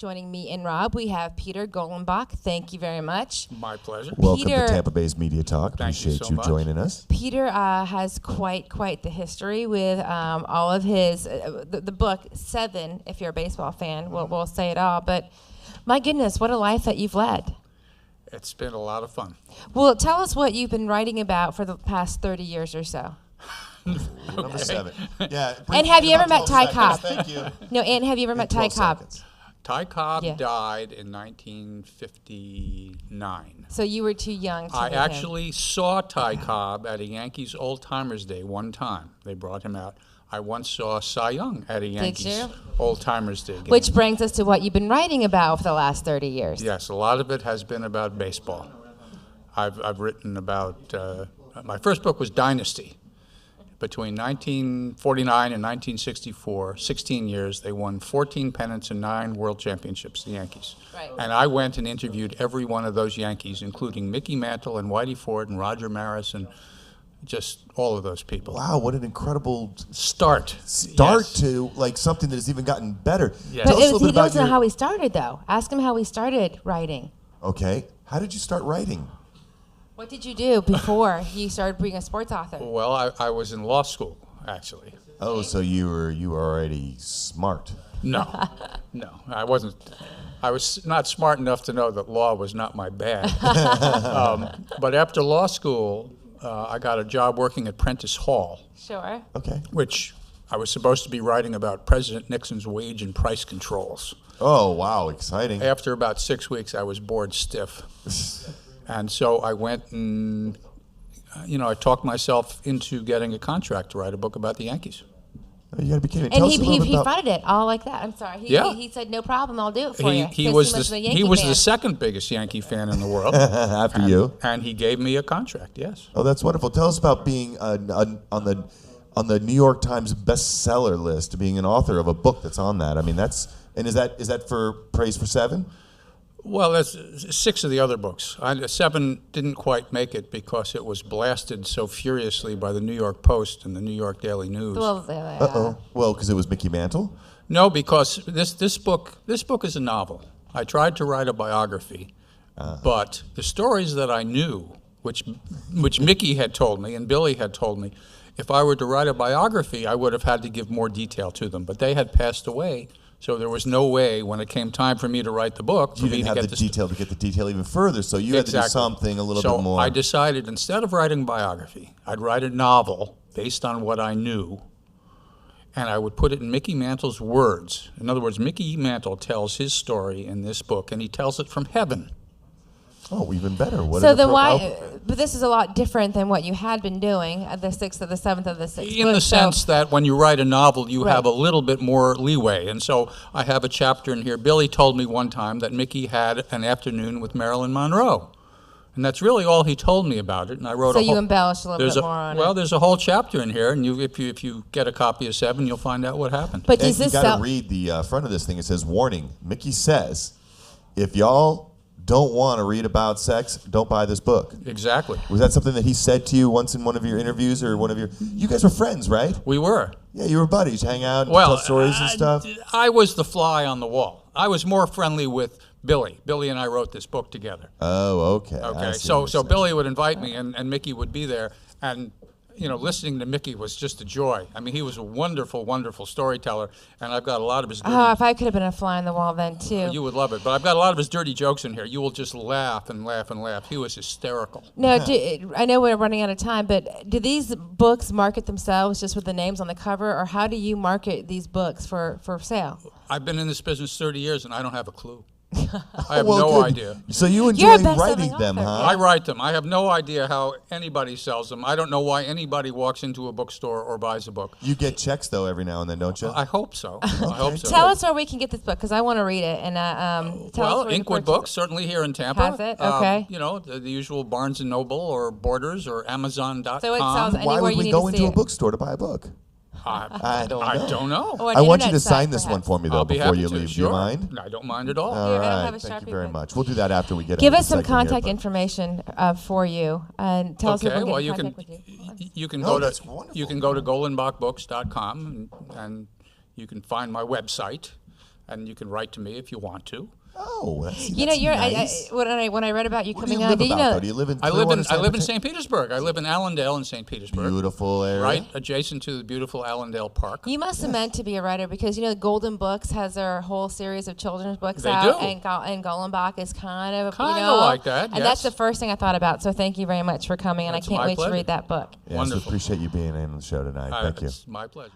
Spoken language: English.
Joining me and Rob, we have Peter Golenbock. Thank you very much. My pleasure. Welcome Peter, to Tampa Bay's Media Talk. Thank you Appreciate so you much. joining us. Peter has quite the history with all of his, the book, 7, if you're a baseball fan, we'll say it all. But my goodness, what a life that you've led. It's been a lot of fun. Well, tell us what you've been writing about for the past 30 years or so. Number 7. Yeah. And have you ever met Ty Cobb? Thank you. No, and have you ever met Ty Cobb? Seconds. Ty Cobb Yeah. died in 1959. So you were too young to I meet him. actually saw Ty Cobb at a Yankees Old Timers Day one time. They brought him out. I once saw Cy Young at a Yankees you? Old Timers Day game. Which brings us to what you've been writing about for the last 30 years. Yes, a lot of it has been about baseball. I've written about, my first book was Dynasty. Between 1949 and 1964, 16 years, they won 14 pennants and 9 world championships, the Yankees. Right. And I went and interviewed every one of those Yankees, including Mickey Mantle and Whitey Ford and Roger Maris and just all of those people. Wow, what an incredible Start. start Yes. to like something that has even gotten better. Yes. But Tell us a little he bit about doesn't know your... how he started, though. Ask him how he started writing. Okay. How did you start writing? What did you do before you started being a sports author? Well, I was in law school, actually. Oh, so you were already smart. No, I wasn't. I was not smart enough to know that law was not my bag. But after law school, I got a job working at Prentice Hall, Sure. Okay. which I was supposed to be writing about President Nixon's wage and price controls. Oh, wow, exciting. After about 6 weeks, I was bored stiff. And so I went and, I talked myself into getting a contract to write a book about the Yankees. Oh, you got to be kidding me. And Tell he us a little bit about... funded it all like that. I'm sorry. Yeah. He said, no problem, I'll do it for you. He Because was must the, be a Yankee he was fan. the second biggest Yankee fan in the world. After you. And he gave me a contract, yes. Oh, that's wonderful. Tell us about being on the New York Times bestseller list, being an author of a book that's on that. I mean, is that for praise for 7? Well, that's 6 of the other books. 7 didn't quite make it because it was blasted so furiously by the New York Post and the New York Daily News. Well, Uh-oh. Well, because it was Mickey Mantle? No, because this book is a novel. I tried to write a biography, but the stories that I knew, which Mickey had told me and Billy had told me, if I were to write a biography, I would have had to give more detail to them. But they had passed away. So there was no way, when it came time for me to write the book, for You me didn't to have get the detail to get the detail even further, so you had to do something a little bit more. So I decided, instead of writing a biography, I'd write a novel based on what I knew, and I would put it in Mickey Mantle's words. In other words, Mickey Mantle tells his story in this book, and he tells it from heaven. Oh, even better. What So an then appro- why? But this is a lot different than what you had been doing at the 6th or the 7th of the 6th. In the sense that when you write a novel, you Right. have a little bit more leeway. And so I have a chapter in here. Billy told me one time that Mickey had an afternoon with Marilyn Monroe. And that's really all he told me about it. And I wrote So a you whole, embellished a little there's bit more on well, it. there's a whole chapter in here, and if you get a copy of 7, you'll find out what happened. But And does you this got sell? to read the front of this thing. It says, warning, Mickey says, if y'all don't want to read about sex, don't buy this book. Exactly. Was that something that he said to you once in one of your interviews or one of your... You guys were friends, right? We were. Yeah, you were buddies, hang out, Well, tell stories and stuff. I was the fly on the wall. I was more friendly with Billy. Billy and I wrote this book together. Oh, okay. I Okay, see so what you're saying. Billy would invite me, and Mickey would be there, and listening to Mickey was just a joy. I mean, he was a wonderful, wonderful storyteller, and I've got a lot of his dirty. Oh, if I could have been a fly on the wall then too. You would love it, but I've got a lot of his dirty jokes in here. You will just laugh and laugh and laugh. He was hysterical. No, I know we're running out of time, but do these books market themselves just with the names on the cover, or how do you market these books for sale? I've been in this business 30 years, and I don't have a clue. I have Well, no good. idea. So you You're a enjoy best-selling writing them, author, huh? I write them. I have no idea how anybody sells them. I don't know why anybody walks into a bookstore or buys a book. You get checks, though, every now and then, don't you? I hope so. I hope so. Tell us where we can get this book, because I want to read it. And tell us Well, where to Inkwood purchase Books, it. certainly here in Tampa. Has it? Okay. The usual Barnes & Noble or Borders or Amazon.com. So it sells Why anywhere would you we need go to see into a it. bookstore to buy a book? I don't know. Or an I want you internet to sign site, this one perhaps. for me, though, I'll be before happy you to. leave. Sure. Do you mind? I don't mind at all. All Here, I don't right. have a Thank you Sharpie, very but- much. We'll do that after we get Give out us of some the second here, contact but- information for you, and tell us where Okay, we well, can you get in can contact with you. you can Oh, go to that's wonderful. you can go to golenbockbooks.com and you can find my website. and you can write to me if you want to. Oh, that's nice. When I read about you coming on, do you live in? I live in St. Petersburg. I live in Allendale in St. Petersburg. Beautiful area. Right adjacent to the beautiful Allendale Park. You must have meant to be a writer because Golenbock has their whole series of children's books They out, do. and Golenbock is kind of like that. And that's the first thing I thought about. So thank you very much for coming, and That's I can't my wait pleasure. to read that book. Yes, Wonderful. appreciate you being on the show tonight. Thank you. It's my pleasure.